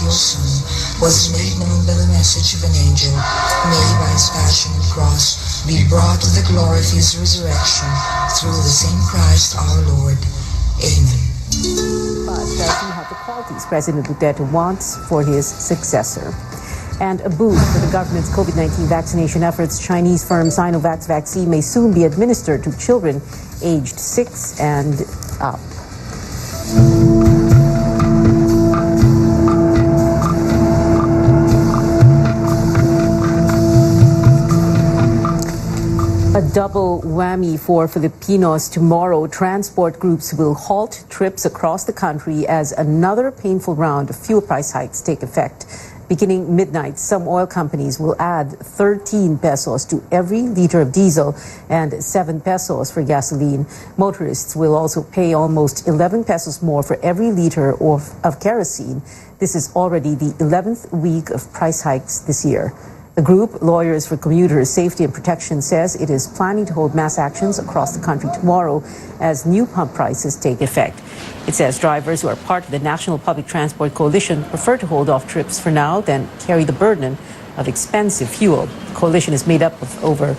your Son was made known by the message of an angel, may by his passion and cross be brought to the glory of his resurrection, through the same Christ our Lord. Amen. But does he have the qualities President Duterte wants for his successor? And a boost for the government's COVID-19 vaccination efforts. Chinese firm Sinovac's vaccine may soon be administered to children aged 6 and up. A double whammy for Filipinos tomorrow. Transport groups will halt trips across the country as another painful round of fuel price hikes take effect. Beginning midnight, some oil companies will add 13 pesos to every liter of diesel and 7 pesos for gasoline. Motorists will also pay almost 11 pesos more for every liter of kerosene. This is already the 11th week of price hikes this year. The group, Lawyers for Commuters Safety and Protection, says it is planning to hold mass actions across the country tomorrow as new pump prices take effect. It says drivers who are part of the National Public Transport Coalition prefer to hold off trips for now than carry the burden of expensive fuel. The coalition is made up of over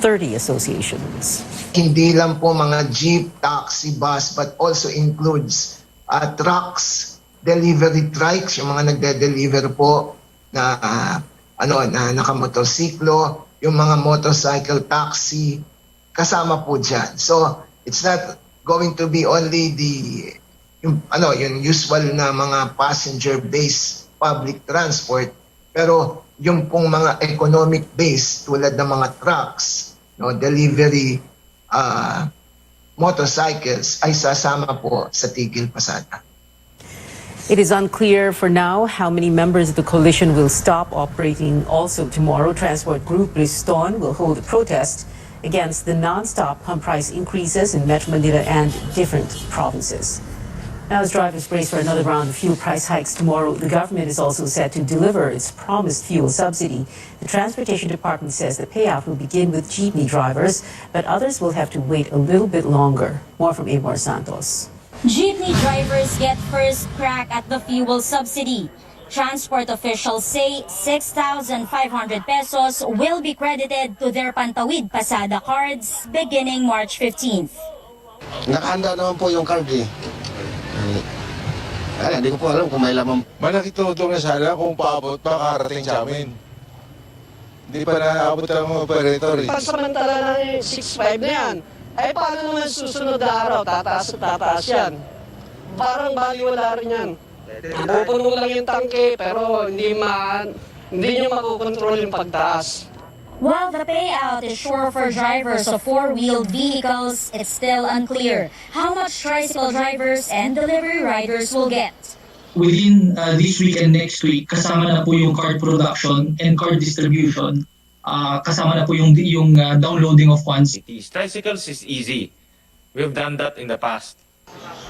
30 associations. Hindi lang po mga jeep, taxi, bus, but also includes trucks, delivery trikes, yung mga nagde-deliver po na nakamotorsiklo, yung mga motorcycle taxi, kasama po dyan. So, it's not going to be only yung usual na mga passenger-based public transport, pero yung pong mga economic-based tulad ng mga trucks, delivery motorcycles ay sasama po sa tigil pasada. It is unclear for now how many members of the coalition will stop operating. Also tomorrow, Transport Group Liston will hold a protest against the non-stop pump price increases in Metro Manila and different provinces. Now, as drivers brace for another round of fuel price hikes tomorrow, the government is also set to deliver its promised fuel subsidy. The Transportation Department says the payout will begin with jeepney drivers, but others will have to wait a little bit longer. More from Amor Santos. Jeepney drivers get first crack at the fuel subsidy. Transport officials say 6,500 pesos will be credited to their Pantawid Pasada cards beginning March 15th. Nakahanda naman po yung card eh. Hindi ko po alam kung may lamang. Malaki tutong na sana kung paabot pa karating sa amin. Hindi pa naabot ang mga operator eh. Pansamantala na yung 6.5 na yan. Ay, paano naman susunod na araw? Tataas at tataas yan. Parang baliwala rin yan. Pupuno lang yung tangke, pero hindi nyo makukontrol yung pagtaas. While the payout is sure for drivers of four-wheeled vehicles, it's still unclear how much tricycle drivers and delivery riders will get. Within this week and next week, kasama na po yung card production and card distribution. Kasama na po yung downloading of funds. Tricycles is easy. We've done that in the past.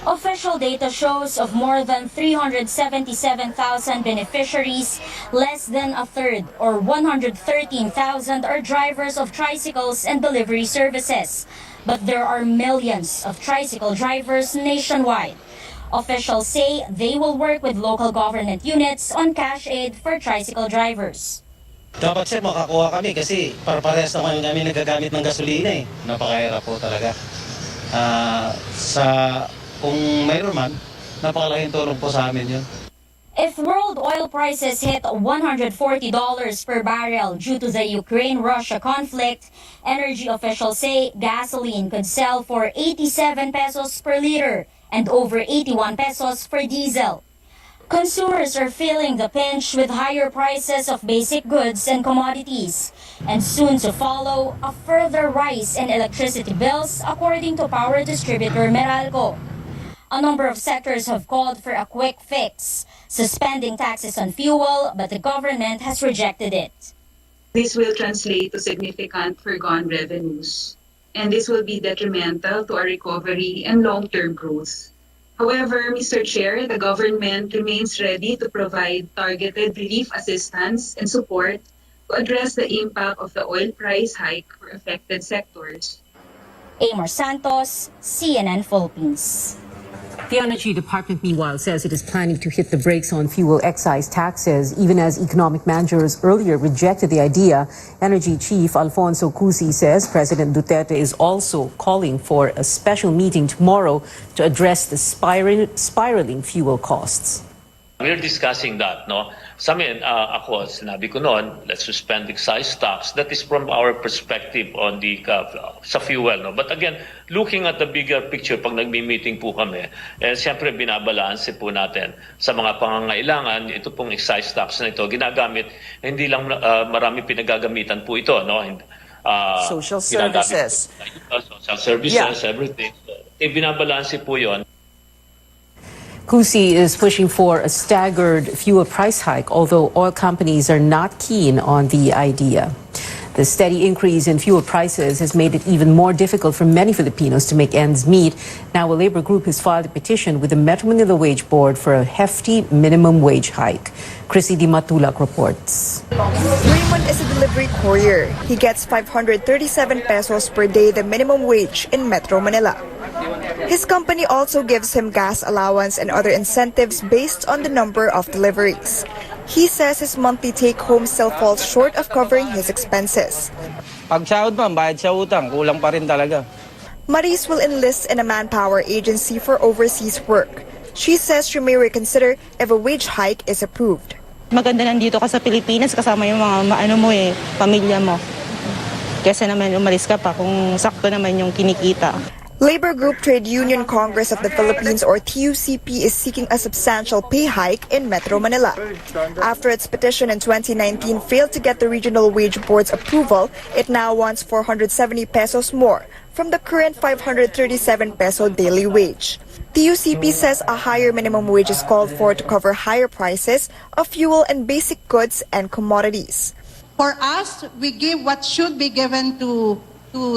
Official data shows of more than 377,000 beneficiaries, less than a third or 113,000 are drivers of tricycles and delivery services. But there are millions of tricycle drivers nationwide. Officials say they will work with local government units on cash aid for tricycle drivers. Dapat sir, makakuha kami kasi parehas naman kami nagagamit ng gasolina eh. Napakahirap po talaga. Kung mayroon man, napakalaking tulong po sa amin yun. If world oil prices hit $140 per barrel due to the Ukraine-Russia conflict, energy officials say gasoline could sell for 87 pesos per liter and over 81 pesos per diesel. Consumers are feeling the pinch with higher prices of basic goods and commodities, and soon to follow a further rise in electricity bills according to power distributor Meralco. A number of sectors have called for a quick fix, suspending taxes on fuel, but the government has rejected it. This will translate to significant foregone revenues, and this will be detrimental to our recovery and long-term growth. However, Mr. Chair, the government remains ready to provide targeted relief assistance and support to address the impact of the oil price hike for affected sectors. Amor Santos, CNN Philippines. The Energy Department, meanwhile, says it is planning to hit the brakes on fuel excise taxes, even as economic managers earlier rejected the idea. Energy Chief Alfonso Cusi says President Duterte is also calling for a special meeting tomorrow to address the spiraling fuel costs. We're discussing that, no? Sa amin, ako, sinabi ko noon, let's suspend excise tax. That is from our perspective on the sa fuel, no? But again, looking at the bigger picture, pag nagmi-meeting po kami, siyempre binabalanse po natin sa mga pangangailangan. Ito pong excise tax na ito, ginagamit, hindi lang marami pinagagamitan po ito, no? Social services. Social services, everything. Binabalanse po yon. Cusi is pushing for a staggered fuel price hike, although oil companies are not keen on the idea. The steady increase in fuel prices has made it even more difficult for many Filipinos to make ends meet. Now, a labor group has filed a petition with the Metro Manila Wage Board for a hefty minimum wage hike. Chrissy Di Matulak reports. Raymond is a delivery courier. He gets 537 pesos per day, the minimum wage in Metro Manila. His company also gives him gas allowance and other incentives based on the number of deliveries. He says his monthly take-home still falls short of covering his expenses. Pag sahod man, bayad sa utang, kulang pa rin talaga. Maris will enlist in a manpower agency for overseas work. She says she may reconsider if a wage hike is approved. Maganda nandito ka sa Pilipinas kasama yung mga pamilya mo. Kesa naman umalis ka pa kung sakto naman yung kinikita. Labor Group Trade Union Congress of the Philippines, or TUCP, is seeking a substantial pay hike in Metro Manila. After its petition in 2019 failed to get the Regional Wage Board's approval, it now wants 470 pesos more from the current 537 peso daily wage. TUCP says a higher minimum wage is called for to cover higher prices of fuel and basic goods and commodities. For us, we give what should be given to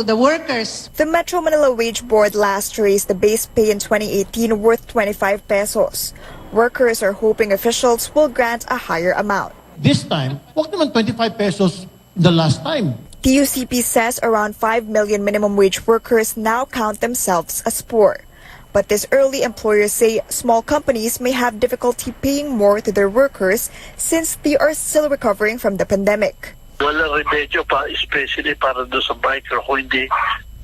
the workers. The Metro Manila Wage Board last raised the base pay in 2018 worth 25 pesos. Workers are hoping officials will grant a higher amount. This time, wag naman 25 pesos the last time. TUCP says around 5 million minimum wage workers now count themselves as poor. But this early, employers say small companies may have difficulty paying more to their workers since they are still recovering from the pandemic. Walang remedyo pa, especially para doon sa biker kung hindi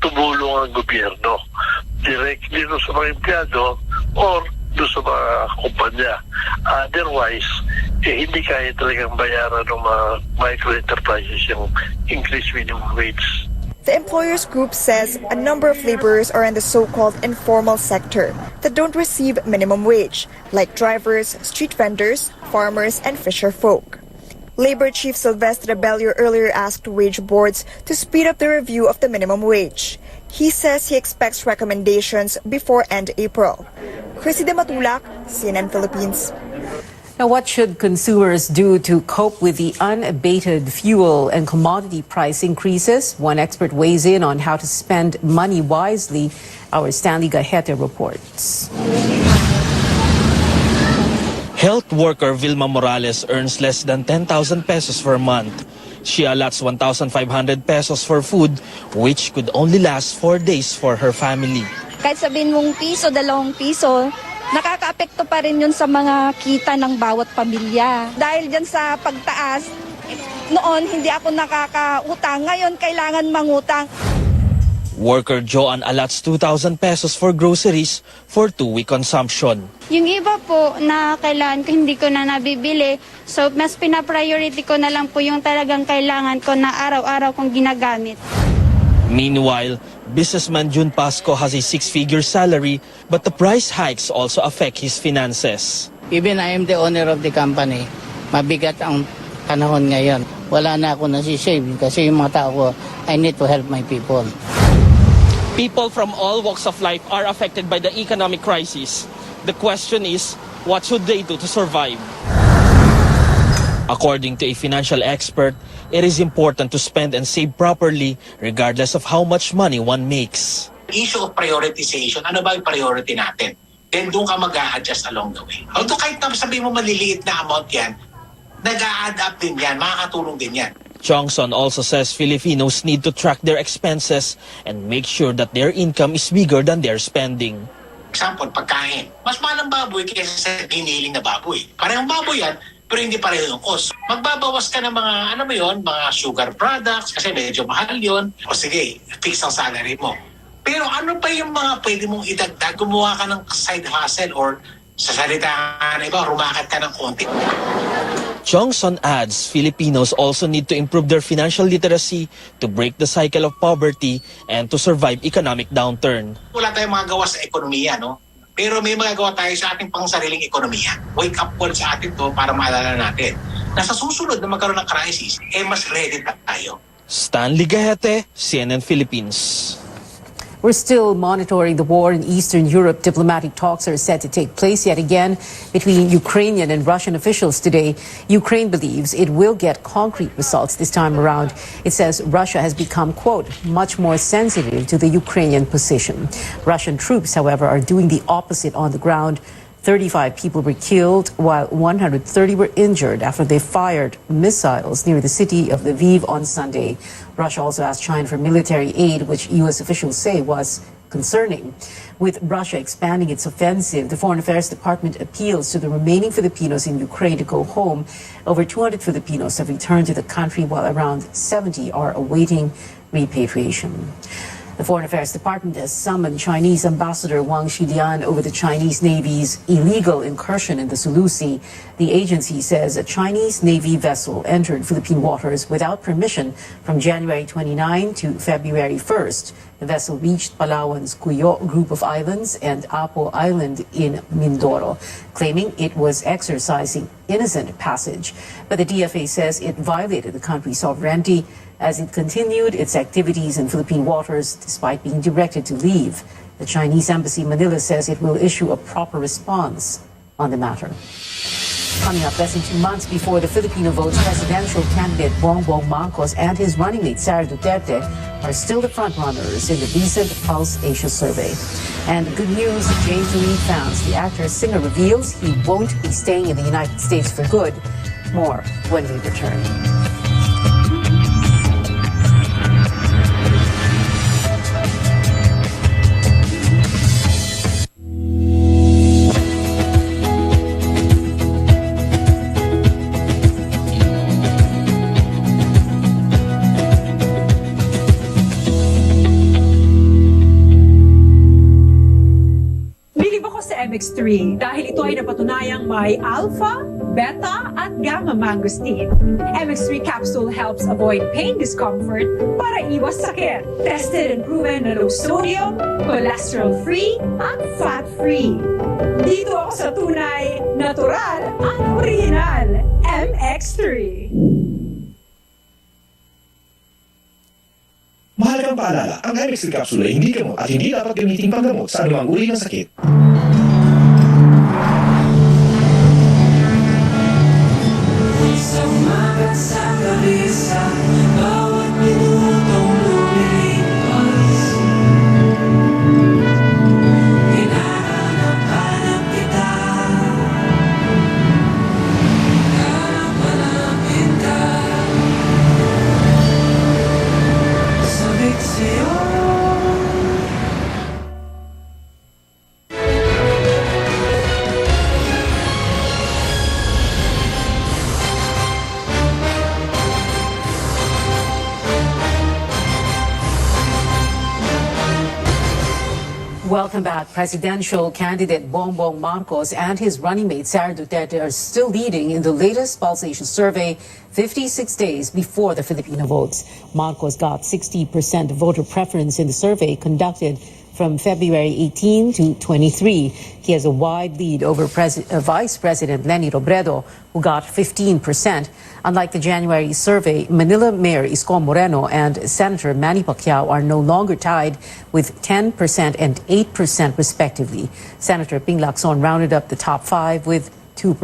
tumulong ang gobyerno. Directly doon sa mga empleyado or doon sa mga kumpanya. Otherwise, hindi kaya talagang bayaran ng mga micro-enterprises yung increased minimum wage. The employers group says a number of laborers are in the so-called informal sector that don't receive minimum wage, like drivers, street vendors, farmers, and fisher folk. Labor Chief Sylvester Rebellion earlier asked wage boards to speed up the review of the minimum wage. He says he expects recommendations before end April. Chrissy Di Matulak, CNN Philippines. Now, what should consumers do to cope with the unabated fuel and commodity price increases? One expert weighs in on how to spend money wisely. Our Stanley Gajete reports. Health worker Vilma Morales earns less than 10,000 pesos per month. She allots 1,500 pesos for food, which could only last 4 days for her family. Kahit sabihin mong piso, 2 piso, nakaka-apekto pa rin yun sa mga kita ng bawat pamilya. Dahil dyan sa pagtaas, noon hindi ako nakakautang, ngayon kailangan mangutang. Worker Joanne allots 2,000 pesos for groceries for 2-week consumption. Yung iba po na kailangan ko, hindi ko na nabibili. So, mas pina-priority ko na lang po yung talagang kailangan ko na araw-araw kong ginagamit. Meanwhile, businessman June Pasco has a 6-figure salary, but the price hikes also affect his finances. Even I am the owner of the company, mabigat ang panahon ngayon. Wala na ako nasisave kasi yung mga tao ko, I need to help my people. People from all walks of life are affected by the economic crisis. The question is, what should they do to survive? According to a financial expert, it is important to spend and save properly regardless of how much money one makes. Issue of prioritization, ano ba yung priority natin? Then doon ka mag-a-adjust along the way. Although kahit sabihin mo maliliit na amount yan, nag-a-add up din yan, makakatulong din yan. Johnson also says Filipinos need to track their expenses and make sure that their income is bigger than their spending. Example, pagkain. Mas mahal ang baboy kaysa sa giniling na baboy. Parehong baboy yan, pero hindi pareho yung cost. Magbabawas ka ng mga, ano mo yun, mga sugar products, kasi medyo mahal yun. O sige, fix ang salary mo. Pero ano pa yung mga pwede mong idagdag? Gumawa ka ng side hustle or sa salita na iba, rumakit ka ng konti. Johnson adds Filipinos also need to improve their financial literacy to break the cycle of poverty and to survive economic downturn. Wala tayong magagawa sa ekonomiya, no? Pero may magagawa tayo sa ating pangsariling ekonomiya. Wake up call sa atin to para maalala natin na sa susunod na magkaroon ng crisis, mas ready tayo. Stanley Gahete, CNN Philippines. We're still monitoring the war in Eastern Europe. Diplomatic talks are set to take place yet again between Ukrainian and Russian officials today. Ukraine believes it will get concrete results this time around. It says Russia has become, quote, much more sensitive to the Ukrainian position. Russian troops, however, are doing the opposite on the ground. 35 people were killed, while 130 were injured after they fired missiles near the city of Lviv on Sunday. Russia also asked China for military aid, which U.S. officials say was concerning. With Russia expanding its offensive, the Foreign Affairs Department appeals to the remaining Filipinos in Ukraine to go home. Over 200 Filipinos have returned to the country, while around 70 are awaiting repatriation. The Foreign Affairs Department has summoned Chinese Ambassador Wang Xilian over the Chinese Navy's illegal incursion in the Sulu Sea. The agency says a Chinese Navy vessel entered Philippine waters without permission from January 29 to February 1st. The vessel reached Palawan's Cuyo group of islands and Apo Island in Mindoro, claiming it was exercising innocent passage. But the DFA says it violated the country's sovereignty as it continued its activities in Philippine waters despite being directed to leave. The Chinese Embassy in Manila says it will issue a proper response on the matter. Coming up less than 2 months before the Filipino votes, presidential candidate Bongbong Marcos and his running mate Sara Duterte are still the frontrunners in the recent Pulse Asia survey. And good news, James Lee fans. The actor-singer reveals he won't be staying in the United States for good. More when we return. MX3 dahil ito ay napatunayang may alpha, beta at gamma mangosteen. MX3 capsule helps avoid pain discomfort para iwas sakit. Tested and proven na low sodium, cholesterol-free at fat-free. Dito ako sa tunay, natural at original. MX3. Mahalagang paalala, ang MX3 capsule ay hindi gamot at hindi dapat gamitin panggamot sa anumang uri ng sakit. Welcome back. Presidential candidate Bongbong Marcos and his running mate Sara Duterte are still leading in the latest Pulse Asia survey 56 days before the Filipino votes. Marcos got 60% voter preference in the survey conducted from February 18 to 23. He has a wide lead over Vice President Leni Robredo, who got 15%. Unlike the January survey, Manila Mayor Isko Moreno and Senator Manny Pacquiao are no longer tied with 10% and 8% respectively. Senator Ping Lacson rounded up the top 5 with 2%.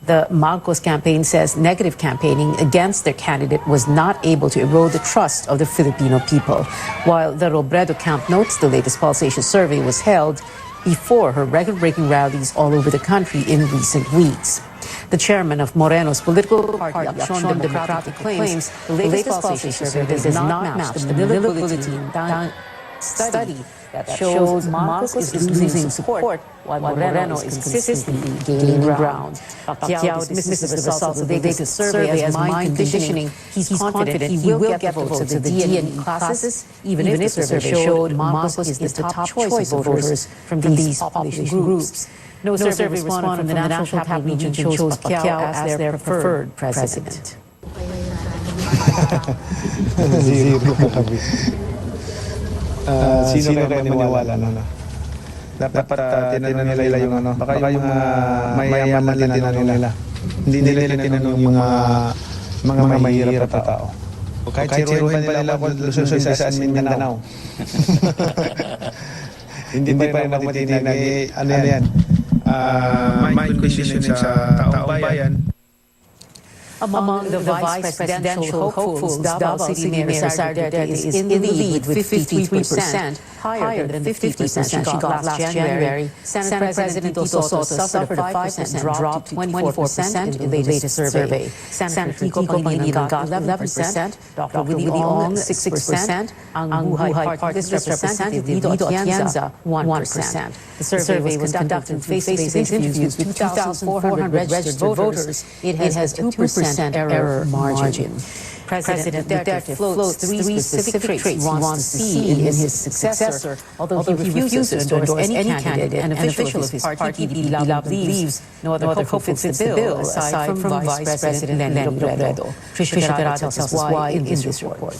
The Marcos campaign says negative campaigning against their candidate was not able to erode the trust of the Filipino people, while the Robredo camp notes the latest Pulse Asia survey was held before her record-breaking rallies all over the country in recent weeks. The chairman of Moreno's political party, Action Democratic, claims the latest Pulse Asia survey does not match the Manila Bulletin study that shows Marcos is losing support while Moreno is consistently gaining ground. Pacquiao dismisses the results of the latest survey as mind conditioning. He's confident he will get the votes of the D&E classes, even if the survey showed Marcos is the top choice of voters from these population groups. No survey responded from the National Capital Region chose Pacquiao as their preferred president. Zero kami. Sino kaya maniwala na? Dapat tinanong nila yung ano, baka yung mayayaman din tinanong nila. Hindi nila tinanong yung mga mahihirap na tao. Kahit siruin pa nila kung Luzon, Visayas, Mindanao. Hindi pa rin ako matitinag, ano yan? Mind conditioning sa taong bayan. Among the vice presidential hopefuls, Davao City Mayor Sardete is in the lead with 53%, higher than the 50% she got last January. Senate President Tito Soto suffered a 5% drop to 24% in the latest survey. Senator Kiko Pangilinan got 11%, Dr. Willie Ong 6%, ang Buhay Party List Representative Vito Atienza 1%. The survey was conducted with face-to-face interviews with 2,400 registered voters. It has a 2% error margin. President Duterte floats three specific traits he wants to see in his successor, although he refuses to endorse any candidate. An official of his party, PLDT, believes no other hope fits the bill aside from Vice President Lenny Robredo. Trisha Carrera tells us why in this report.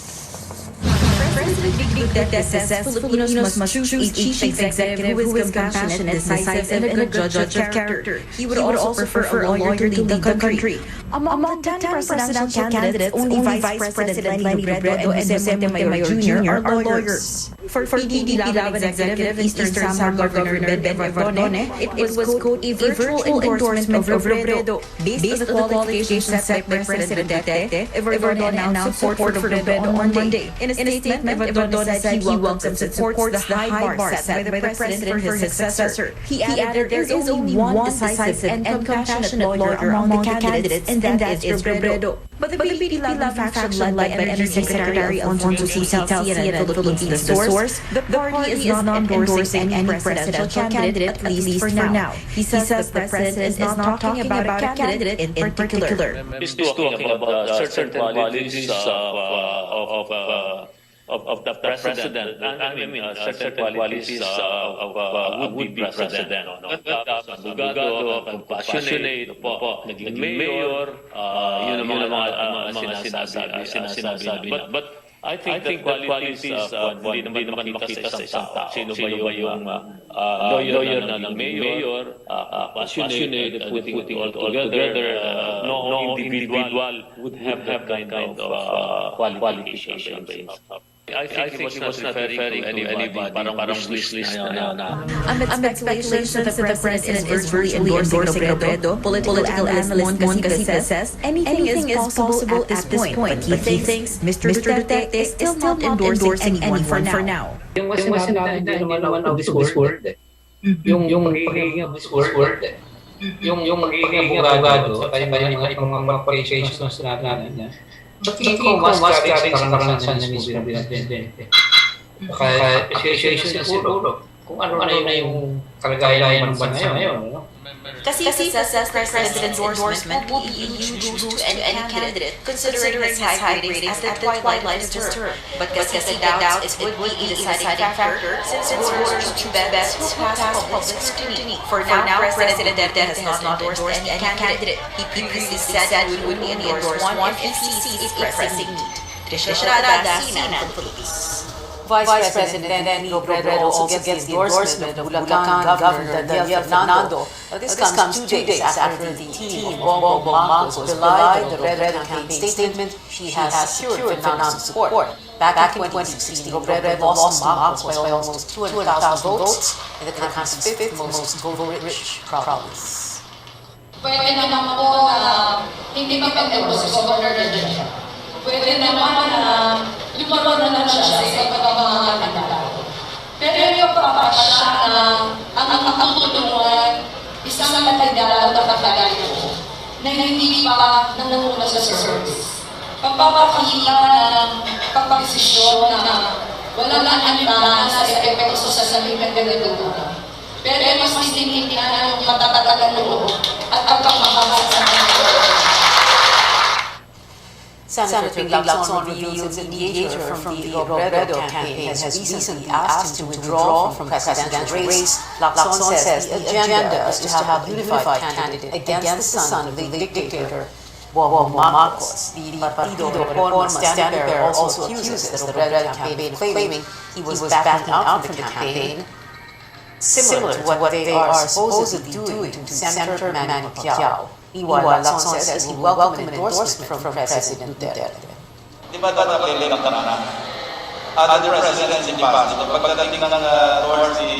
President Duterte says Filipinos must choose a chief executive who is compassionate, decisive, and a judge of character. He would also prefer a lawyer to lead the country. Among the 10 presidential candidates, only Vice President Lenny Robredo and Jose Montemayor Jr. are lawyers. For PDP Laban Executive and Eastern Samar Governor Ben Verdone, it was, quote, a virtual endorsement of Robredo. Based on the qualifications set by President Duterte, Verdone announced support for Robredo on Monday. In a statement, Verdone said he welcomes and supports the high bar set by the President for his successor. He added there is only one decisive and compassionate lawyer among the candidates, and that is Robredo. But the PDP Laban faction led by Energy Secretary Alfonso C. tells CNN and Philippines The Source, the party is not endorsing any presidential candidate, at least for now. He says the president is not talking about a candidate in particular. He's talking about certain qualities of the president. I mean, certain qualities of would-be president. Abogado, compassionate, naging mayor, yun ang mga sinasabi. But I think the qualities hindi naman makita sa isang tao. Sino ba yung lawyer na ng mayor, passionate, putting all together. No individual would have that kind of qualifications. I think he was not referring to anybody, parang wish list na. Amid speculations that the president is virtually endorsing Robredo, political analyst Mon Casita says anything is possible at this point. But he thinks Mr. Duterte is still not endorsing anyone for now. Yung sinabi naman of this word, yung magiging of this word, yung magiging abogado, kaya yung mga qualifications na sinabi natin niya. But tingin ko mas carrying sa karanasan niya mismo bilang presidente. Kaya appreciation niya siguro kung ano na yung kalagayan ng bansa ngayon. Kasi says the president's endorsement will be a huge boost to any candidate, considering his high ratings at the twilight of his term. But Casita doubts it would be a deciding factor since voters choose best who pass public scrutiny. For now, President Duterte has not endorsed any candidate. He previously said he would only endorse one if he sees a pressing need. Trisha Carrera, CNN Philippines. Vice President Lenny Robredo also gets the endorsement of Bulacan Governor Daniel Fernando. This comes 2 days after the team Bongbong Marcos belied the Robredo campaign statement she has secured Fernando's support. Back in 2016, Robredo lost to Marcos by almost 200,000 votes in the country's fifth most vote-rich province. Pwede naman po na hindi mag-endorse si Governor Duterte. Pwede naman na lumaron na lang siya sa iba't mga kandidato. Pero yung papasya na ang tutulungan isang kandidato na kandidato na hindi pa nangunguna sa service. Pagpapakita ng pagpapasisyon na walang aniba sa epekto sa salibang ganito. Pero mas tinitingnan yung katatagan loob at pagpapahasa sa kanila. Senator Ping Lacson reveals a mediator from the Robredo campaign has recently asked him to withdraw from presidential race. Lacson says the agenda is to have a unified candidate against the son of the dictator, Bongbong Marcos. The Partido Reforma standing-bearer also accuses the Robredo campaign of claiming he was backing out from the campaign, similar to what they are supposedly doing to Senator Manny Pacquiao. Meanwhile, Lacson says he will welcome an endorsement from President Duterte. Di ba napag-elect ka na? Other presidents in the past, pagdating ng towards the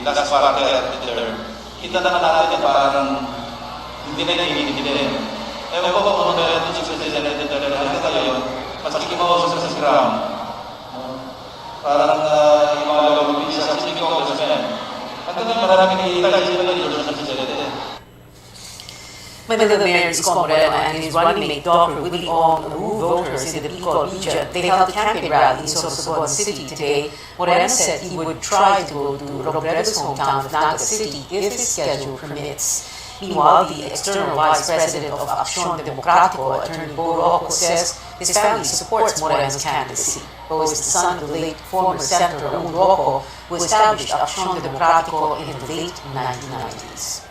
last quarter term, kita naman natin parang hindi na hinihingi. Ewan ko kung meron si President Duterte hanggang ngayon, maski mausap sa ground. Parang yung mga lobby sa City Congressman. Hanggang ngayon maraming hihintay sila ng endorsement sa President. Manila Mayor Isko Moreno and his running mate Dr. Willie Ong woo voters in the Bicol region. They held a campaign rally in Sorsogon City today. Moreno said he would try to go to Robredo's hometown of Naga City if his schedule permits. Meanwhile, the external vice president of Acción Democrático, Attorney Bo Rocco, says his family supports Moreno's candidacy. Bo is the son of the late former Senator Raul Rocco, who established Acción Democrático in the late 1990s.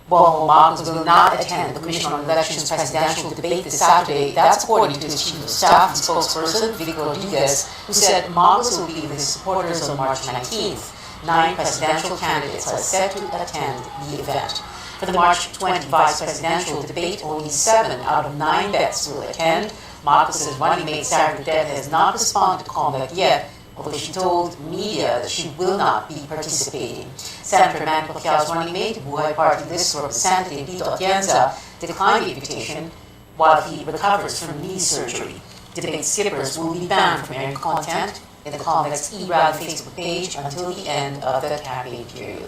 Bongbong Marcos will not attend the Commission on Elections presidential debate this Saturday. That's according to his chief of staff and spokesperson, Vic Rodriguez, who said Marcos will be with his supporters on March 19th. 9 presidential candidates are set to attend the event. For the March 20 vice presidential debate, only 7 out of 9 vets will attend. Marcos' running mate Sarah Duterte has not responded to COMELEC yet, although she told media that she will not be participating. Senator Manny Pacquiao's running mate, Buhay Party List Representative Tito Atienza, declined the invitation while he recovers from knee surgery. Debate skippers will be banned from airing content in the COMELEC's e-rally Facebook page until the end of the campaign period.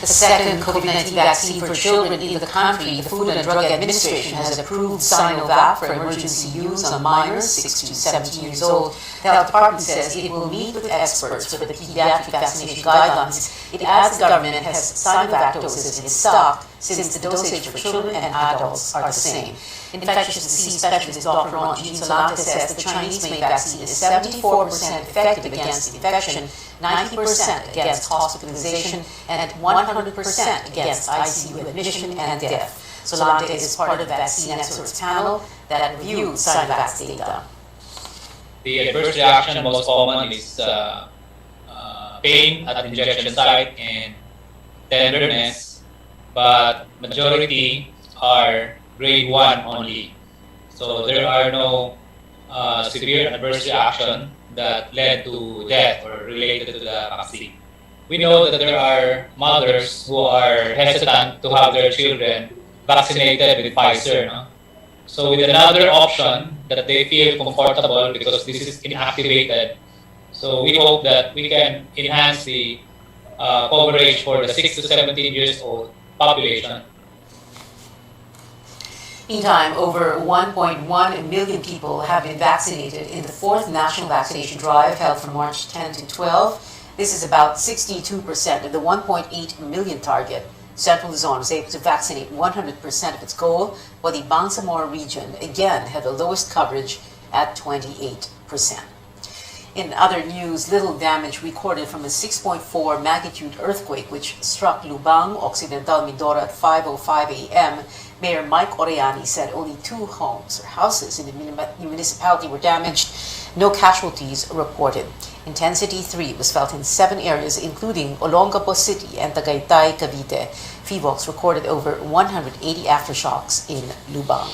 The second COVID-19 vaccine for children in the country, the Food and Drug Administration has approved Sinovac for emergency use on minors 6 to 17 years old. The health department says it will meet with experts for the pediatric vaccination guidelines. It adds the government has Sinovac doses in stock since the dosage for children and adults are the same. Infectious disease specialist Dr. Ron Jean Solante says the Chinese-made vaccine is 74% effective against infection, 90% against hospitalization, and 100% against ICU admission and death. Solante is part of the vaccine experts panel that reviewed Sinovac's data. The adverse reaction most common is pain at injection site and tenderness, but majority are grade 1 only. So there are no severe adverse reaction that led to death or related to the vaccine. We know that there are mothers who are hesitant to have their children vaccinated with Pfizer. No? So with another option that they feel comfortable because this is inactivated, so we hope that we can enhance the coverage for the 6 to 17 years old population. Meantime, over 1.1 million people have been vaccinated in the 4th national vaccination drive held from March 10 to 12. This is about 62% of the 1.8 million target. Central Luzon was able to vaccinate 100% of its goal, while the Bangsamoro region again had the lowest coverage at 28%. In other news, little damage recorded from a 6.4 magnitude earthquake which struck Lubang, Occidental Mindoro at 5:05 a.m. Mayor Mike Oriani said only 2 homes or houses in the municipality were damaged. No casualties reported. Intensity 3 was felt in 7 areas, including Olongapo City and Tagaytay, Cavite. PHIVOLCS recorded over 180 aftershocks in Lubang.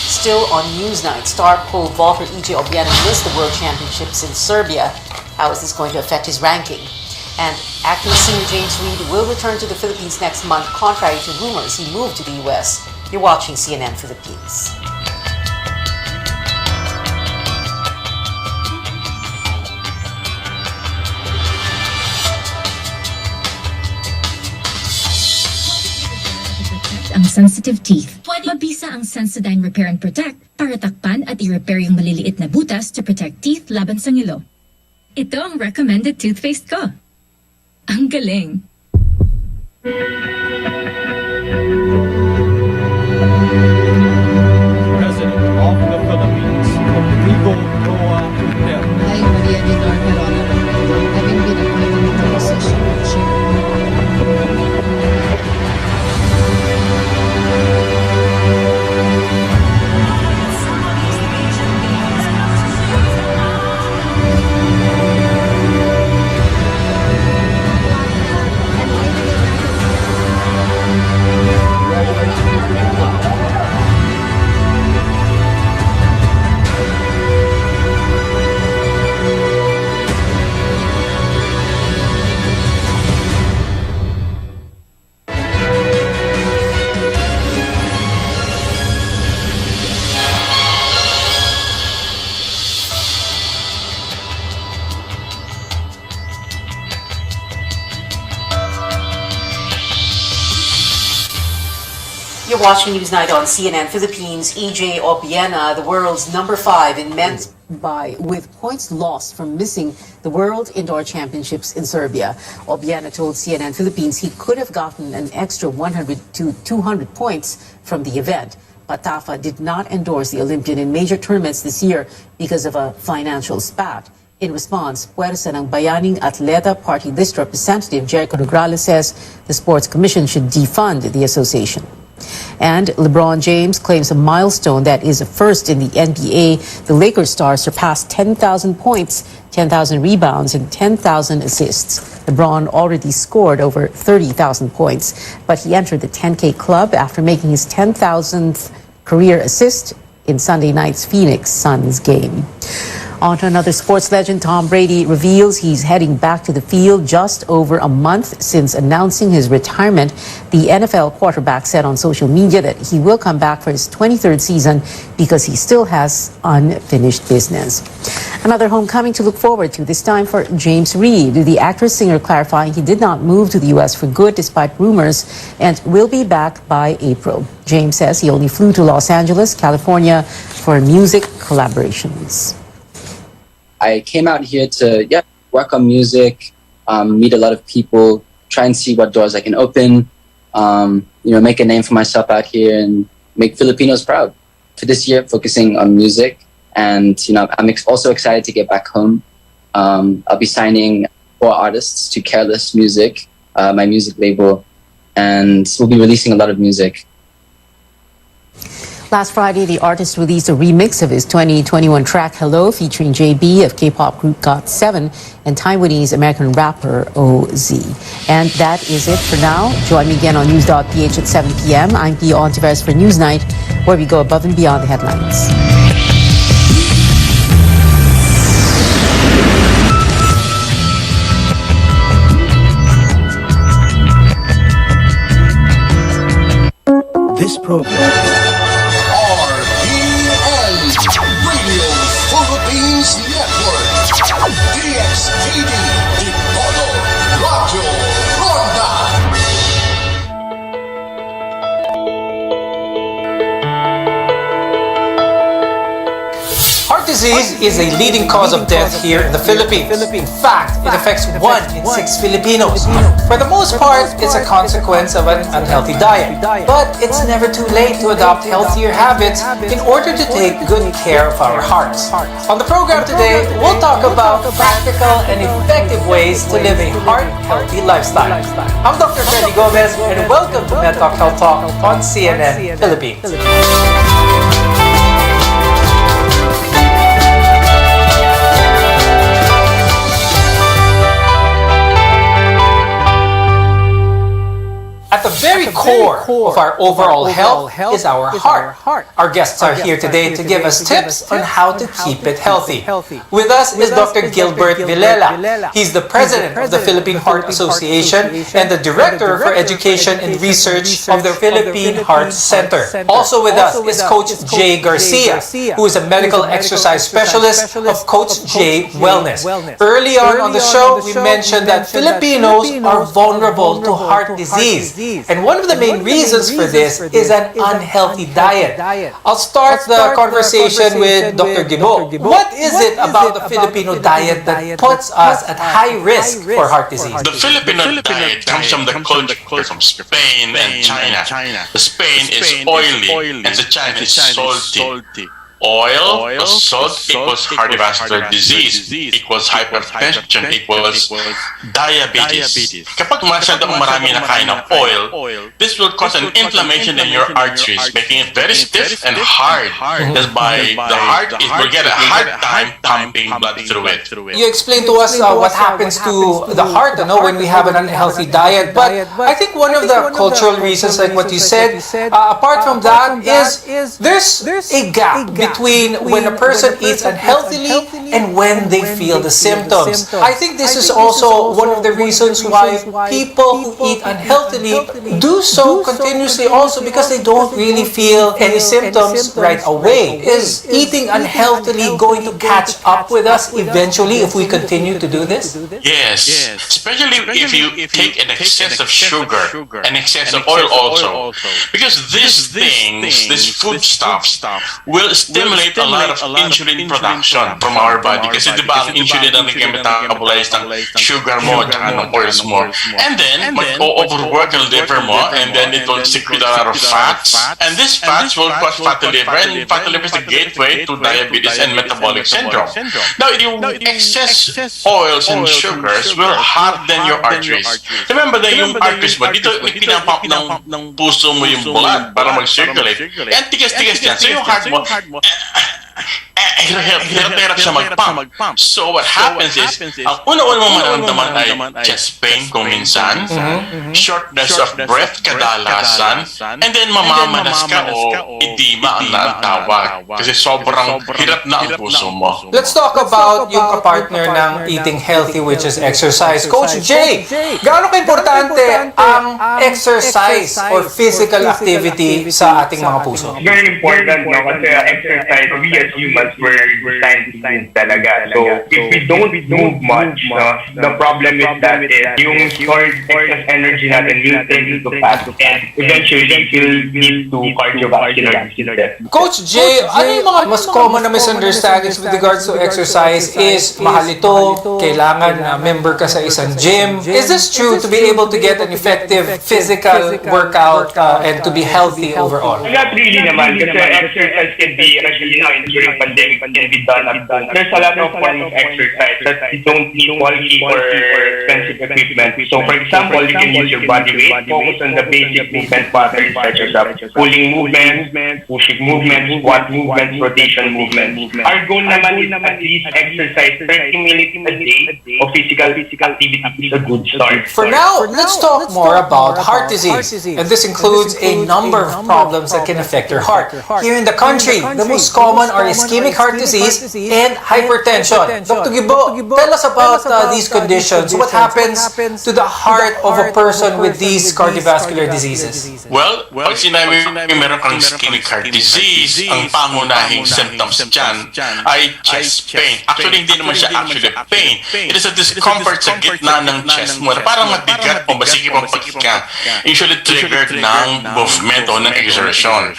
Still on Newsnight, star pole vaulter E.J. Obiano missed the World Championships in Serbia. How is this going to affect his ranking? And actor singer James Reid will return to the Philippines next month, contrary to rumors he moved to the U.S. You're watching CNN Philippines. sensitive teeth. Mabisa ang Sensodyne Repair and Protect para takpan at i-repair yung maliliit na butas to protect teeth laban sa ngilo. Ito ang recommended toothpaste ko. Ang galing! President of the Philippines, Rodrigo Roa Duterte. I, Maria Dinor Corona, having been appointed to the position of chair. You're watching Newsnight on CNN Philippines. EJ Obiena, the world's number 5 in men's by with points lost from missing the World Indoor Championships in Serbia. Obiena told CNN Philippines he could have gotten an extra 100 to 200 points from the event. But TAFA did not endorse the Olympian in major tournaments this year because of a financial spat. In response, Puwersa ng Bayaning Atleta Party List representative Jericho Nograles says the Sports Commission should defund the association. And LeBron James claims a milestone that is a first in the NBA. The Lakers star surpassed 10,000 points, 10,000 rebounds, and 10,000 assists. LeBron already scored over 30,000 points, but he entered the 10K club after making his 10,000th career assist in Sunday night's Phoenix Suns game. On to another sports legend. Tom Brady reveals he's heading back to the field just over a month since announcing his retirement. The NFL quarterback said on social media that he will come back for his 23rd season because he still has unfinished business. Another homecoming to look forward to, this time for James Reid, the actor-singer clarifying he did not move to the U.S. for good despite rumors and will be back by April. James says he only flew to Los Angeles, California for music collaborations. I came out here to work on music, meet a lot of people, try and see what doors I can open, make a name for myself out here and make Filipinos proud. For this year, focusing on music, and I'm also excited to get back home. I'll be signing 4 artists to Careless Music, my music label, and we'll be releasing a lot of music. Last Friday, the artist released a remix of his 2021 track Hello, featuring JB of K-pop group GOT7 and Taiwanese American rapper OZ. And that is it for now. Join me again on news.ph at 7 p.m. I'm Pia Ontiveros for Newsnight, where we go above and beyond the headlines. This program Radio Philippines Network, DXTV, Ipolo, Radio Ronda. Heart disease is a leading cause of death here in the Philippines. In fact, it affects 1 in 6 Filipinos. For the most part, it's a consequence of an unhealthy diet. But it's never too late to adopt healthier habits in order to take good care of our hearts. On the program today, we'll talk about practical and effective ways to live a heart-healthy lifestyle. I'm Dr. Freddy Gomez, and welcome to MedTalk Health Talk on CNN Philippines. At the very core of our overall health is our heart. Our guests are here today to give us tips on how to keep it healthy. With us is Dr. Gilbert Villela. He's the president of the Philippine Heart Association and the director for education and research of the Philippine Heart Center. Also with us is Coach Jay Garcia, who is a medical exercise specialist of Coach Jay Wellness. Early on the show, we mentioned that Filipinos are vulnerable to heart disease. And one of the the main reasons for this is an unhealthy diet. I'll start the conversation with Dr. Gibo. What is it about the Filipino diet that puts us at high risk for heart disease? The Filipino diet comes from the culture from Spain and China. The Spain is oily and the China is salty. Oil plus salt equals cardiovascular disease, equals hypertension, equals diabetes. Kapag masyadong marami na kain ng oil, this will cause an inflammation in your arteries, making it very stiff and hard. That's why the heart will get a hard time pumping blood through it. You explained to us what happens to the heart when we have an unhealthy diet, but I think one of the cultural reasons, like what you said, apart from that, is there's a gap between when a person eats unhealthily and when they feel the symptoms. I think this is also one of the reasons why people who eat unhealthily do so continuously also, because they don't really feel any symptoms right away. Is eating unhealthily going to catch up with us eventually if we continue to do this? Yes, especially if you take an excess of sugar, an excess of oil also. Because these things, these foodstuffs, will stimulate a lot of insulin production from our body. Kasi diba ang insulin ang nag-metabolize ng sugar mo at ng oils mo. And then, mag-overwork ang liver mo, and then it will secrete a lot of fats. And these fats will cause fatty liver, and fatty liver is the gateway to diabetes and metabolic syndrome. Now, yung excess oils and sugars will harden your arteries. Remember na yung arteries mo, dito pinapump ng puso mo yung blood para mag-circulate. And tigas-tigas yan. So yung heart mo, hirap siya mag-pump. So what happens is, ang una-una mong mararamdaman ay chest pain kung minsan, shortness of breath kadalasan, and then mamamanas ka o edema ang natawag. Kasi sobrang hirap na ang puso mo. Let's talk about yung kapartner ng eating healthy, which is exercise. Coach Jay, gaano ka-importante ang exercise or physical activity sa ating mga puso? Very important, no? Kasi exercise, we as humans, we're designed to move talaga. So, if we don't move much, the problem is that yung stored excess energy natin will turn into fat, and eventually it will lead to cardiovascular disease. Coach Jay, ano yung mga mas common na misunderstandings with regards to exercise? Is mahal ito, kailangan na member ka sa isang gym? Is this true to be able to get an effective physical workout and to be healthy overall? Not really naman, kasi exercise can be, actually now during pandemic, can be done. There's a lot of forms of exercise that you don't need quality or expensive equipment. So for example, you can use your body weight, focus on the basic movement patterns such as pulling movements, pushing movements, squat movements, rotation movements. Our goal naman is at least exercise 30 minutes a day of physical activity is a good start. For now, let's talk more about heart disease. And this includes a number of problems that can affect your heart. Here in the country, the most common are ischemic heart disease and hypertension. Dr. Gibo, tell us about these conditions. What happens to the heart of a person with these cardiovascular diseases? Well, pag sinabi meron kang ischemic heart disease, ang pangunahing symptoms dyan ay chest pain. Actually, hindi naman siya actually pain. It is a discomfort sa gitna ng chest mo. Parang mabigat o masikip ang pagkika. Usually triggered ng movement o ng exertion.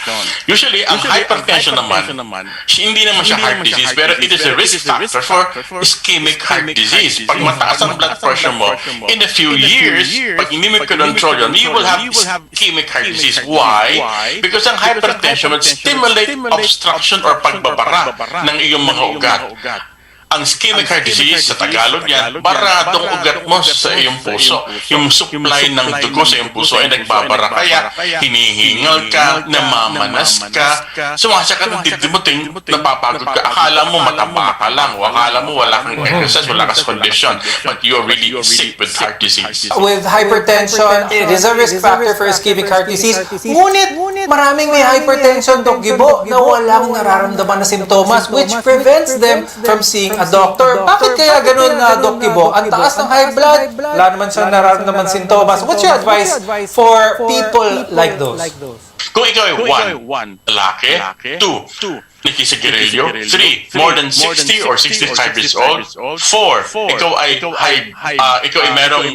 Usually, ang hypertension naman, hindi naman siya heart disease, pero it is a risk factor for ischemic heart disease. Pag mataas ang blood pressure mo, in a few years, pag hindi mo control yun, you will have ischemic heart disease. Why? Because ang hypertension will stimulate obstruction or pagbabara ng iyong mga ugat. Ang ischemic heart disease, sa Tagalog yan, baradong ugat mo sa iyong puso. Yung supply ng dugo sa iyong puso ay nagbabara. Kaya hinihingal ka, namamanas ka, sumasakit ang dibdib mo, napapagod ka. Akala mo mataba ka lang, o akala mo wala kang exercise, wala kang condition, but you're really sick with heart disease. With hypertension, it is a risk factor for ischemic heart disease. Ngunit, maraming may hypertension, Dr. Gibo, na walang nararamdaman na simptomas, which prevents them from seeing a doctor. Bakit kaya ganun, Dr. Gibo? Ang taas ng high blood, wala naman siya nararamdaman sintomas. What's your advice for people like those? Kung ikaw ay one, lalaki, two, Nakisigarilyo. 3, more than 60 or 65 years old. 4, ikaw ay merong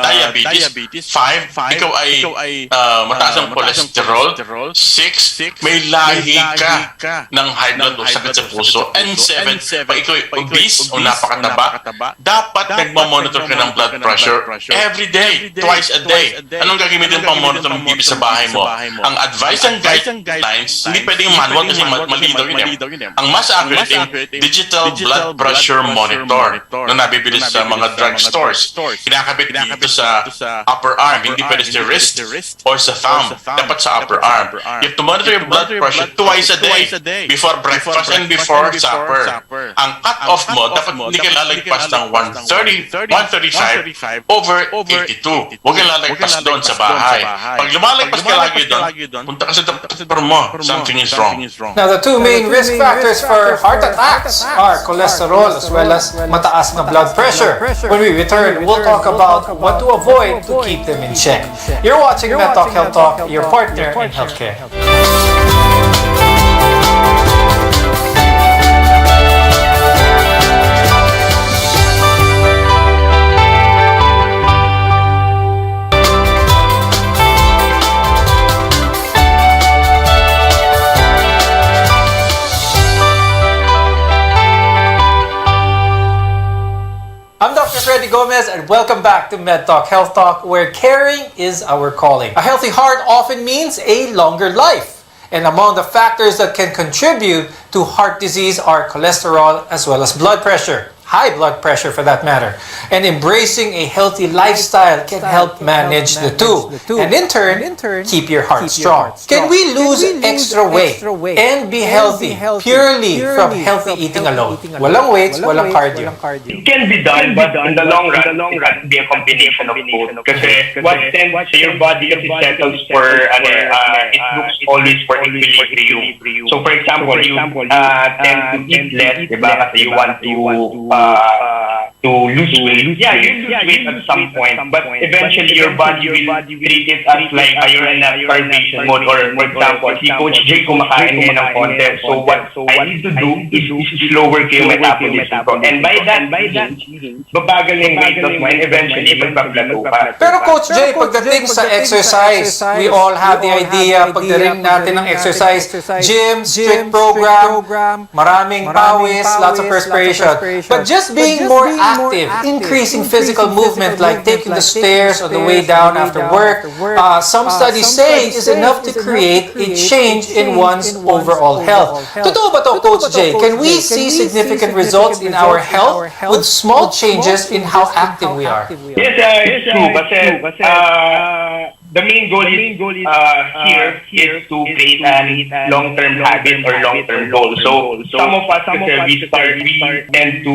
diabetes. 5, ikaw ay mataas ang cholesterol. 6, may lahi ka ng high blood o sakit sa puso. And 7, pag ikaw ay obese o napakataba, dapat nagmamonitor ka ng blood pressure every day, twice a day. Anong gagamitin pang monitor ng BP sa bahay mo? Ang advice and guidelines, hindi pwedeng manual kasi malinaw yun. Ang mas accurate yung digital blood pressure monitor na nabibili sa mga drugstores. Kinakabit dito sa upper arm, hindi pwede sa wrist or sa thumb. Dapat sa upper arm. You have to monitor your blood pressure twice a day, before breakfast and before supper. Ang cut-off mo, dapat hindi ka lalagpas ng 135 over 82. Huwag kang lalagpas doon sa bahay. Pag lumalagpas ka lagi doon, punta ka sa doktor mo. Something is wrong. Now, the two main risk factors for heart attacks are cholesterol as well as mataas na blood pressure. When we return, we'll talk about what to avoid to keep them in check. You're watching MedTalk Health Talk, your partner in healthcare. I'm Dr. Freddy Gomez and welcome back to MedTalk Health Talk, where caring is our calling. A healthy heart often means a longer life. And among the factors that can contribute to heart disease are cholesterol as well as blood pressure. High blood pressure for that matter. And embracing a healthy lifestyle can help manage the two. And in turn, keep your heart strong. Can we lose extra weight and be healthy purely from healthy eating alone? Walang weights, walang cardio. It can be done, but in the long run, it has to be a combination of both. Kasi what tends to your body kasi settles for, it looks always for equilibrium. So for example, you tend to eat less, diba? Kasi you want to lose weight. Yeah, you lose weight at some point, but eventually your body will treat it as like you're in a starvation mode. Or for example, si Coach J kumakain ngayon ng content. So what I need to do is slower ko yung metabolism ko. And by that, babagal yung weight loss mo and eventually magpa-plateau ka. Pero Coach J, pagdating sa exercise, we all have the idea, pagdating natin ng exercise, gym, strict program, maraming pawis, lots of perspiration. But just being more active, increasing physical movement like taking the stairs on the way down after work, some studies say is enough to create a change in one's overall health. Totoo ba to, Coach J? Can we see significant results in our health with small changes in how active we are? Yes, it's true. Kasi the main goal here is to create a long-term habit or long-term goal. So some of us, we tend to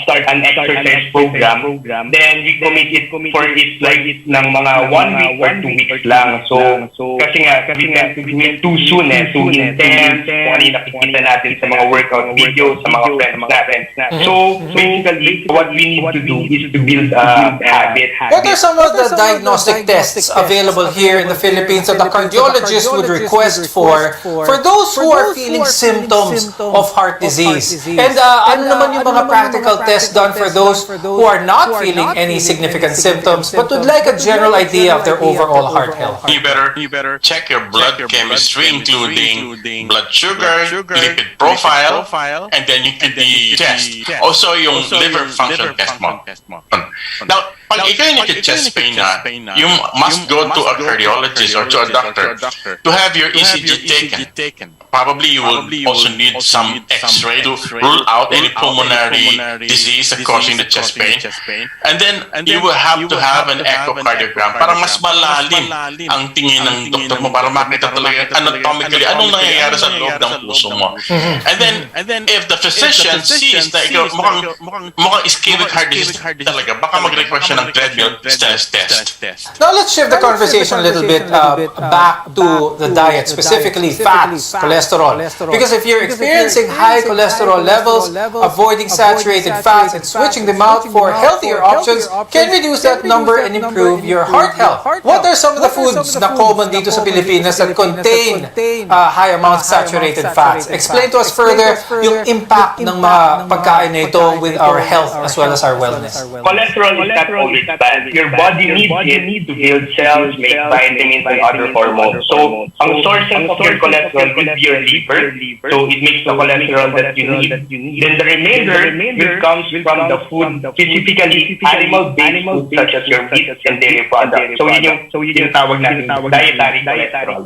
start an exercise program, then we commit for it like ng mga 1 week or 2 weeks lang. So kasi nga, we tend to do it too soon, too intense, kung ano yung nakikita natin sa mga workout videos, sa mga friends natin. So basically, what we need to do is to build a habit. What are some of the diagnostic tests available here in the Philippines that the cardiologist would request for those who are feeling symptoms of heart disease? And ano naman yung mga practical tests done for those who are not feeling any significant symptoms but would like a general idea of their overall heart health? You better check your blood chemistry, including blood sugar, lipid profile, and then you can the test. Also yung liver function test mo. Now, pag ikaw yung nag-chest pain you must go to a cardiologist or to a doctor to have your ECG taken. Probably you will also need some X-ray to rule out any pulmonary disease causing the chest pain. And then you will have to have an echocardiogram para mas malalim ang tingin ng doktor mo para makita talaga anatomically anong nangyayari sa loob ng puso mo. And then if the physician sees na ikaw mukhang ischemic heart disease talaga, baka mag-request siya ng ng treadmill stress test. Now let's shift the conversation a little bit back to the diet, specifically fats, cholesterol. Because if you're experiencing high cholesterol levels, avoiding saturated fats and switching them out for healthier options can reduce that number and improve your heart health. What are some of the foods na common dito sa Pilipinas that contain high amounts of saturated fats? Explain to us further yung impact ng mga pagkain na ito with our health as well as our wellness. Cholesterol is not always bad. Your body needs it to build cells, make vitamins, and other hormones. So, ang source of your cholesterol could be your liver. So, it makes the cholesterol that you need. Then the remainder will comes from the food, specifically animal-based food such as your meat and dairy products. So, yun yung tawag natin dietary cholesterol.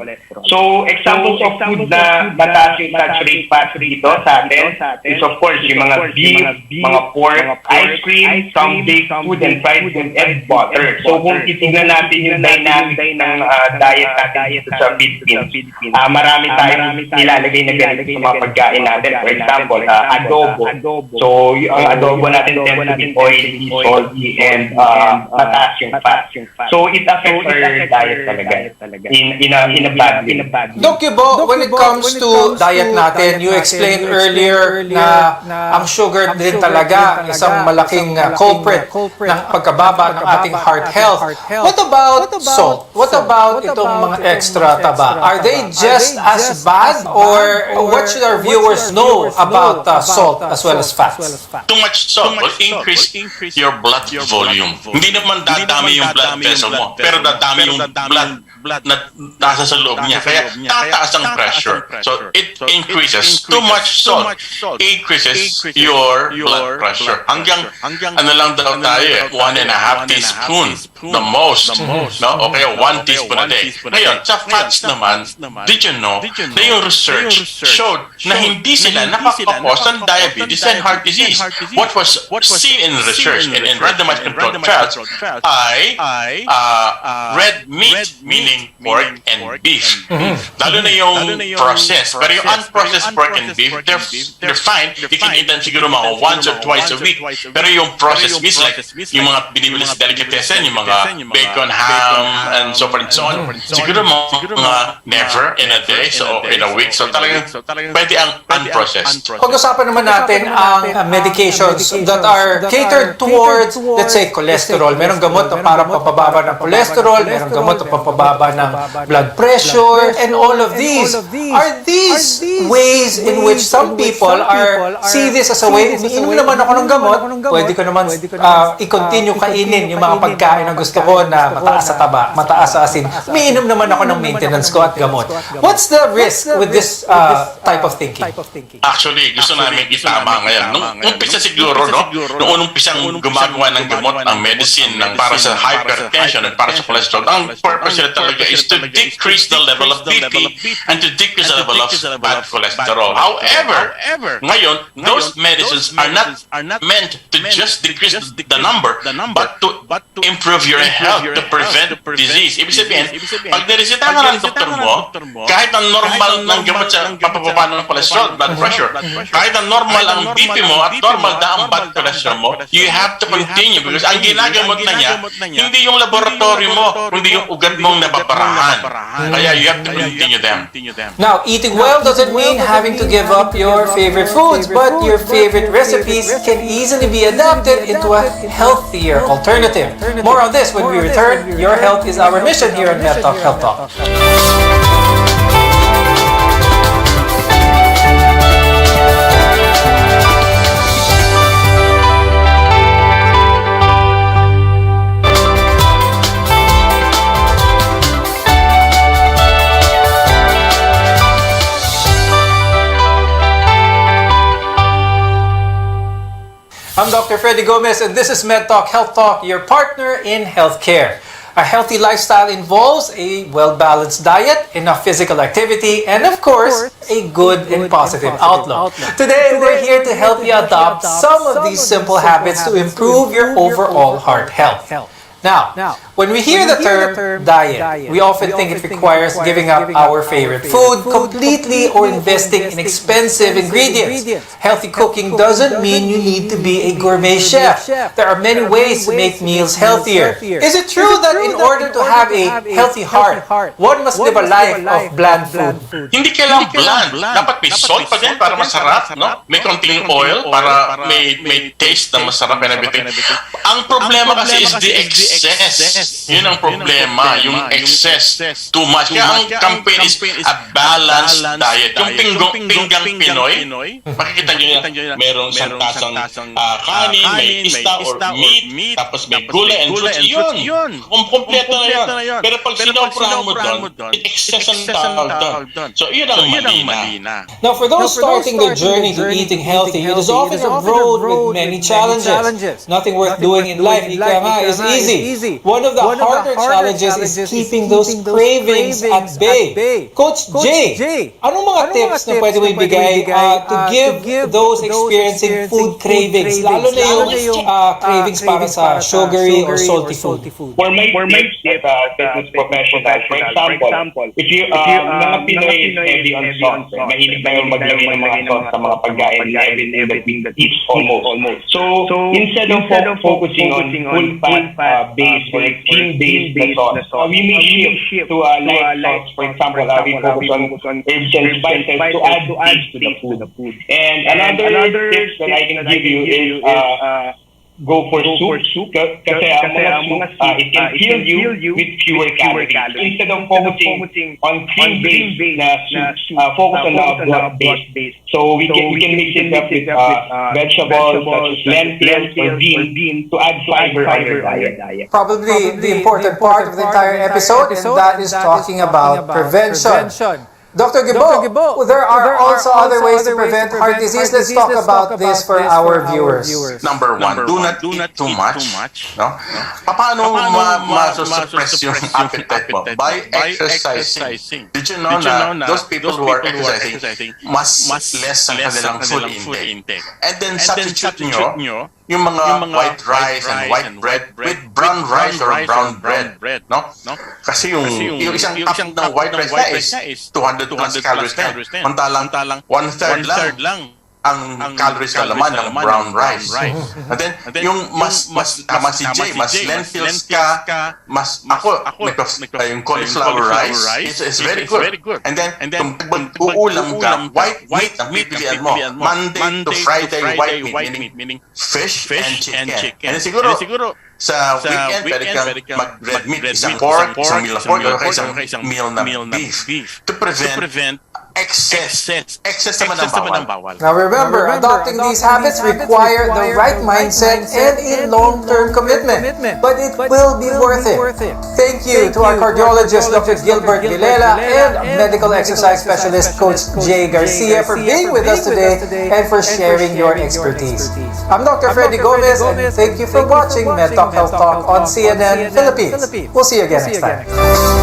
So, examples of food na mataas yung saturated fats dito sa atin is of course yung mga beef, mga pork, ice cream, some baked food, and fried food, and butter. So kung titignan natin yung dynamic ng diet natin sa Philippines, marami tayong nilalagay na ganito sa mga pagkain natin. For example, adobo. So ang adobo natin tend to be oily, salty, and mataas yung fat. So it affects our diet talaga in a bad way. Doc Yubo, when it comes to diet natin, you explained earlier na ang sugar din talaga isang malaking culprit ng pagkababa ng ating heart health. What about salt? What about itong mga extra taba? Are they just as bad, or what should our viewers know about salt as well as fats? Too much salt will increase your blood volume. Hindi naman dadami yung blood vessel mo, pero dadami yung blood na nasa sa loob niya. Kaya tataas ang pressure. So it increases. Too much salt increases your blood pressure. Hanggang ano lang daw tayo, 1.5 teaspoon the most. No? O kaya 1 teaspoon a day. Ngayon, sa fats naman, did you know na yung research showed na hindi sila nakakapos ng diabetes and heart disease. What was seen in research and in randomized controlled trials ay red meat, meaning pork and beef. Lalo na yung processed. Pero yung unprocessed pork and beef, they're fine. You can eat them siguro mga once or twice a week. Pero yung processed meats, like yung mga binibili sa delicatessen, yung mga bacon, ham, and so forth and so on, siguro mga never in a day, so in a week. So talagang pwede ang unprocessed. Pag-usapan naman natin ang medications that are catered towards, let's say, cholesterol. Merong gamot na para papababa ng cholesterol, merong gamot na papababa ng blood pressure, and all of these. Are these ways in which some people see this as a way, inom naman ako ng gamot, pwede ko naman i-continue kainin yung mga pagkain na gusto ko na mataas sa taba, mataas sa asin. Umiinom naman ako ng maintenance ko at gamot. What's the risk with this type of thinking? Actually, gusto namin itama ngayon. Nung umpisa siguro, no? Nung unang pisang gumagawa ng gamot, ang medicine para sa hypertension at para sa cholesterol, ang purpose nila talaga is to decrease the level of BP and to decrease the level of bad cholesterol. However, ngayon, those medicines are not meant to just decrease the number, but to improve your health, to prevent disease. Ibig sabihin, pag niresita ka ng doktor mo, kahit ang normal ng gamot sa papababa ng cholesterol, blood pressure, kahit ang normal ang BP mo at normal na ang bad cholesterol mo, you have to continue because ang ginagamot na niya, hindi yung laboratory mo, kundi yung ugat mong nababarahan. Kaya you have to continue them. Now, eating well doesn't mean having to give up your favorite foods, but your favorite recipes can easily be adapted into a healthier alternative. More on this when we return. Your health is our mission here on MedTalk Health Talk. I'm Dr. Freddy Gomez, and this is MedTalk Health Talk, your partner in healthcare. A healthy lifestyle involves a well-balanced diet, enough physical activity, and of course, a good and positive outlook. Today, we're here to help you adopt some of these simple habits to improve your overall heart health. Now, when we hear the term diet, we often think it requires giving up our favorite food completely or investing in expensive ingredients. Healthy cooking doesn't mean you need to be a gourmet chef. There are many ways to make meals healthier. Is it true that in order to have a healthy heart, one must live a life of bland food? Hindi kailangan bland. Dapat may salt pa din para masarap, no? May konting oil para may taste na masarap and everything. Ang problema kasi is the excess. Yun ang problema, yung excess. Too much. Kaya ang campaign is a balanced diet. Yung pinggang Pinoy, makikita nyo yan, merong isang tasang kanin, may isda or meat, tapos may gulay and fruits. Yun. Kompleto na yun. Pero pag sinoprahan mo doon, excess ang tawag doon. So yun ang malina. Now, for those starting their journey to eating healthy, it is often a road with many challenges. Nothing worth doing in life, is easy. One of the harder challenges is keeping those cravings at bay. Coach Jay, anong mga tips na pwede mo ibigay to give those experiencing food cravings, lalo na yung cravings para sa sugary or salty food? For my tip, fitness professional, for example, if you, mga Pinoy is heavy on sauce, mahilig tayo maglagay ng mga sauce sa mga pagkain na everything that eats almost. So instead of focusing on full fat based or clean based na sauce, we may shift to a light sauce. For example, we focus on herbs and spices to add taste to the food. And another tip that I can give you is go for soup. Kasi ang mga soup, it can fill you with fewer calories. Instead of focusing on cream-based na soup, focus on broth-based. So we can mix it up with vegetables such as lentils or beans to add fiber on your diet. Probably the important part of the entire episode, and that is talking about prevention. Dr. Gibo, there are also other ways to prevent heart disease. Let's talk about this for our viewers. Number one, do not eat too much. No? Paano ma-suppress yung appetite mo? By exercising. Did you know na those people who are exercising mas less ang kanilang food intake? And then substitute nyo yung mga white rice and white bread with brown rice or brown bread. No? Kasi yung isang cup ng white rice na is 200 calories na. Mantalang one-third lang ang calories na laman ng brown rice. And then, yung mas si Jay, mas lentils ka, mas ako, yung cauliflower rice is very good. And then, kung uulam ka, white meat ang pipilian mo. Monday to Friday, white meat, meaning fish and chicken. And then siguro, sa weekend, pwede kang mag-red meat, isang pork, isang meal na pork, o isang meal na beef. To prevent excess naman ang bawal. Now remember, adopting these habits require the right mindset and a long-term commitment. But it will be worth it. Thank you to our cardiologist, Dr. Gilbert Vilela, and medical exercise specialist, Coach Jay Garcia, for being with us today and for sharing your expertise. I'm Dr. Freddy Gomez, and thank you for watching MedTalk Health Talk on CNN Philippines. We'll see you again next time.